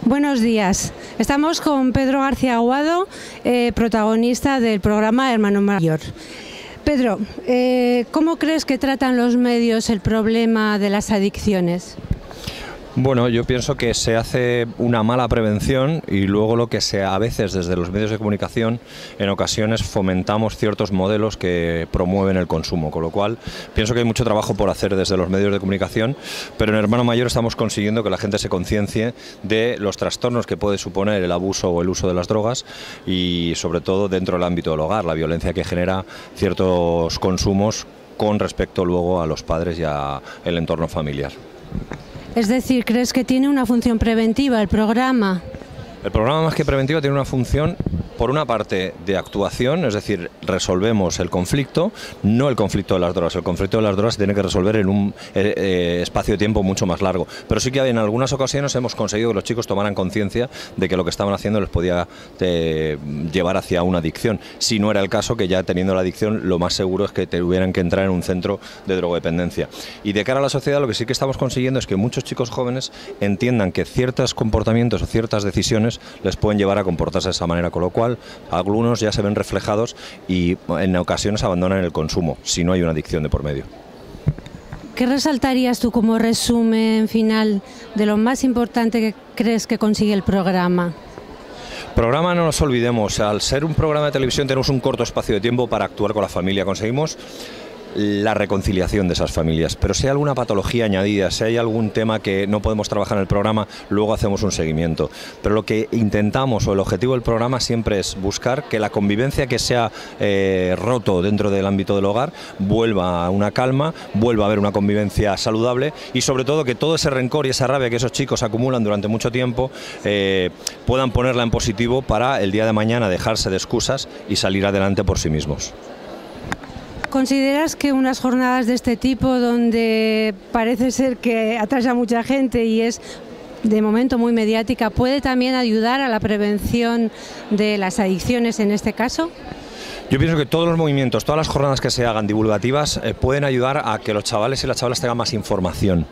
Buenos días. Estamos con Pedro García Aguado, protagonista del programa Hermano Mayor. Pedro, ¿cómo crees que tratan los medios el problema de las adicciones? Bueno, yo pienso que se hace una mala prevención y luego lo que a veces desde los medios de comunicación en ocasiones fomentamos ciertos modelos que promueven el consumo, con lo cual pienso que hay mucho trabajo por hacer desde los medios de comunicación, pero en Hermano Mayor estamos consiguiendo que la gente se conciencie de los trastornos que puede suponer el abuso o el uso de las drogas y sobre todo dentro del ámbito del hogar, la violencia que genera ciertos consumos con respecto luego a los padres y al entorno familiar. Es decir, ¿crees que tiene una función preventiva el programa? El programa más que preventiva tiene una función, por una parte, de actuación, es decir, resolvemos el conflicto, no el conflicto de las drogas. El conflicto de las drogas se tiene que resolver en un espacio de tiempo mucho más largo. Pero sí que en algunas ocasiones hemos conseguido que los chicos tomaran conciencia de que lo que estaban haciendo les podía llevar hacia una adicción. Si no era el caso, que ya teniendo la adicción, lo más seguro es que tuvieran que entrar en un centro de drogodependencia. Y de cara a la sociedad, lo que sí que estamos consiguiendo es que muchos chicos jóvenes entiendan que ciertos comportamientos o ciertas decisiones les pueden llevar a comportarse de esa manera, con lo cual algunos ya se ven reflejados y en ocasiones abandonan el consumo, si no hay una adicción de por medio. ¿Qué resaltarías tú como resumen final de lo más importante que crees que consigue el programa? Programa, no nos olvidemos, al ser un programa de televisión tenemos un corto espacio de tiempo para actuar con la familia. Conseguimos la reconciliación de esas familias, pero si hay alguna patología añadida, si hay algún tema que no podemos trabajar en el programa, luego hacemos un seguimiento. Pero lo que intentamos o el objetivo del programa siempre es buscar que la convivencia que se ha roto dentro del ámbito del hogar vuelva a una calma, vuelva a haber una convivencia saludable y sobre todo que todo ese rencor y esa rabia que esos chicos acumulan durante mucho tiempo puedan ponerla en positivo para el día de mañana dejarse de excusas y salir adelante por sí mismos. ¿Consideras que unas jornadas de este tipo, donde parece ser que atrae a mucha gente y es de momento muy mediática, puede también ayudar a la prevención de las adicciones en este caso? Yo pienso que todos los movimientos, todas las jornadas que se hagan divulgativas pueden ayudar a que los chavales y las chavalas tengan más información.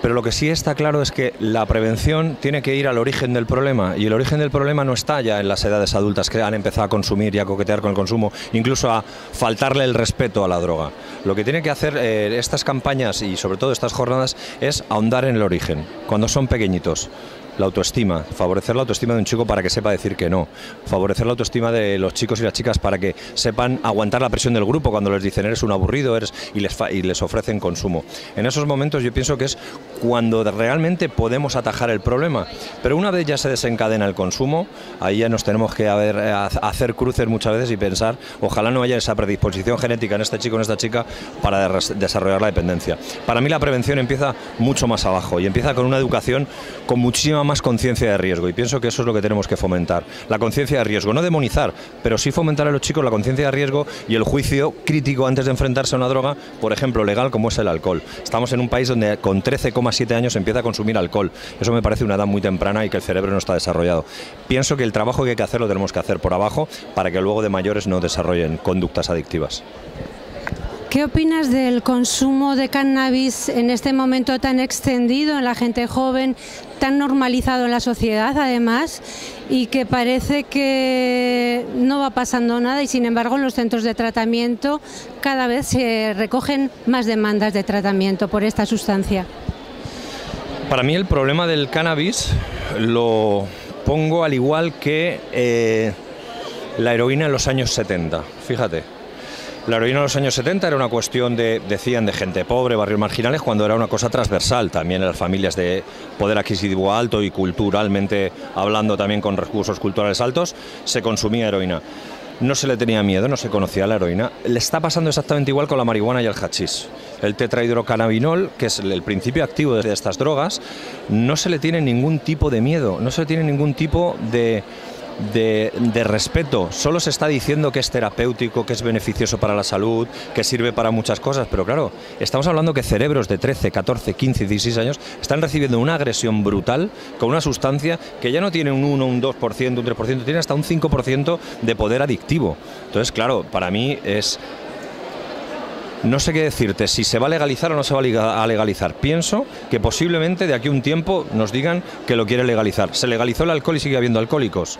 Pero lo que sí está claro es que la prevención tiene que ir al origen del problema, y el origen del problema no está ya en las edades adultas que han empezado a consumir y a coquetear con el consumo, incluso a faltarle el respeto a la droga. Lo que tienen que hacer estas campañas y sobre todo estas jornadas es ahondar en el origen, cuando son pequeñitos. La autoestima, favorecer la autoestima de un chico para que sepa decir que no, favorecer la autoestima de los chicos y las chicas para que sepan aguantar la presión del grupo cuando les dicen eres un aburrido y les ofrecen consumo. En esos momentos yo pienso que es cuando realmente podemos atajar el problema, pero una vez ya se desencadena el consumo, ahí ya nos tenemos que hacer cruces muchas veces y pensar, ojalá no haya esa predisposición genética en este chico o en esta chica para desarrollar la dependencia. Para mí la prevención empieza mucho más abajo y empieza con una educación con muchísima más conciencia de riesgo, y pienso que eso es lo que tenemos que fomentar, la conciencia de riesgo, no demonizar, pero sí fomentar a los chicos la conciencia de riesgo y el juicio crítico antes de enfrentarse a una droga, por ejemplo, legal como es el alcohol. Estamos en un país donde con 13,7 años se empieza a consumir alcohol, eso me parece una edad muy temprana y que el cerebro no está desarrollado. Pienso que el trabajo que hay que hacer lo tenemos que hacer por abajo para que luego de mayores no desarrollen conductas adictivas. ¿Qué opinas del consumo de cannabis en este momento tan extendido en la gente joven, tan normalizado en la sociedad además, y que parece que no va pasando nada y sin embargo en los centros de tratamiento cada vez se recogen más demandas de tratamiento por esta sustancia? Para mí el problema del cannabis lo pongo al igual que la heroína en los años 70, fíjate. La heroína en los años 70 era una cuestión decían, de gente pobre, barrios marginales, cuando era una cosa transversal, también en las familias de poder adquisitivo alto y culturalmente hablando también con recursos culturales altos, se consumía heroína. No se le tenía miedo, no se conocía la heroína. Le está pasando exactamente igual con la marihuana y el hachís. El tetrahidrocannabinol, que es el principio activo de estas drogas, no se le tiene ningún tipo de miedo, no se le tiene ningún tipo de respeto. Solo se está diciendo que es terapéutico, que es beneficioso para la salud, que sirve para muchas cosas, pero claro, estamos hablando que cerebros de 13, 14, 15, 16 años están recibiendo una agresión brutal con una sustancia que ya no tiene un 1, un 2%, un 3%, tiene hasta un 5% de poder adictivo. Entonces, claro, para mí es No sé qué decirte, si se va a legalizar o no se va a legalizar. Pienso que posiblemente de aquí a un tiempo nos digan que lo quieren legalizar. Se legalizó el alcohol y sigue habiendo alcohólicos.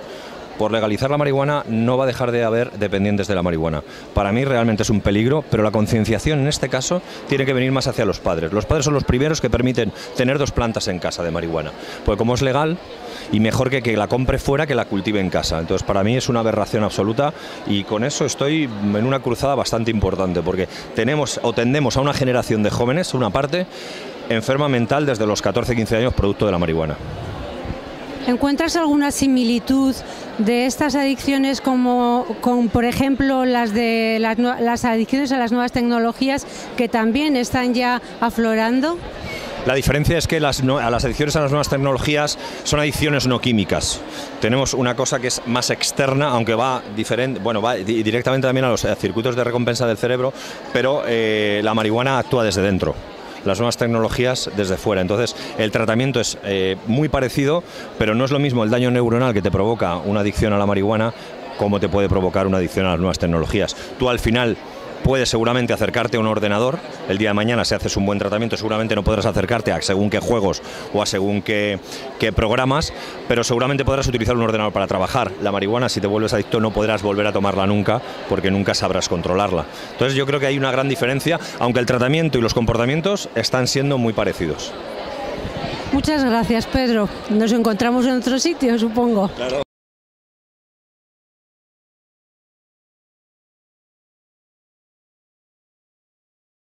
Por legalizar la marihuana no va a dejar de haber dependientes de la marihuana. Para mí realmente es un peligro, pero la concienciación en este caso tiene que venir más hacia los padres. Los padres son los primeros que permiten tener 2 plantas en casa de marihuana. Porque como es legal, y mejor que la compre fuera que la cultive en casa. Entonces para mí es una aberración absoluta y con eso estoy en una cruzada bastante importante, porque tendemos a una generación de jóvenes, una parte, enferma mental desde los 14-15 años producto de la marihuana. ¿Encuentras alguna similitud de estas adicciones con, por ejemplo, las adicciones a las nuevas tecnologías que también están ya aflorando? La diferencia es que las adicciones a las nuevas tecnologías son adicciones no químicas. Tenemos una cosa que es más externa, aunque va directamente también a los circuitos de recompensa del cerebro, pero la marihuana actúa desde dentro. Las nuevas tecnologías desde fuera. Entonces el tratamiento es muy parecido, pero no es lo mismo el daño neuronal que te provoca una adicción a la marihuana como te puede provocar una adicción a las nuevas tecnologías. Tú al final puedes seguramente acercarte a un ordenador, el día de mañana si haces un buen tratamiento seguramente no podrás acercarte a según qué juegos o a según qué programas, pero seguramente podrás utilizar un ordenador para trabajar. La marihuana, si te vuelves adicto, no podrás volver a tomarla nunca porque nunca sabrás controlarla. Entonces yo creo que hay una gran diferencia, aunque el tratamiento y los comportamientos están siendo muy parecidos. Muchas gracias, Pedro. Nos encontramos en otro sitio, supongo. Claro.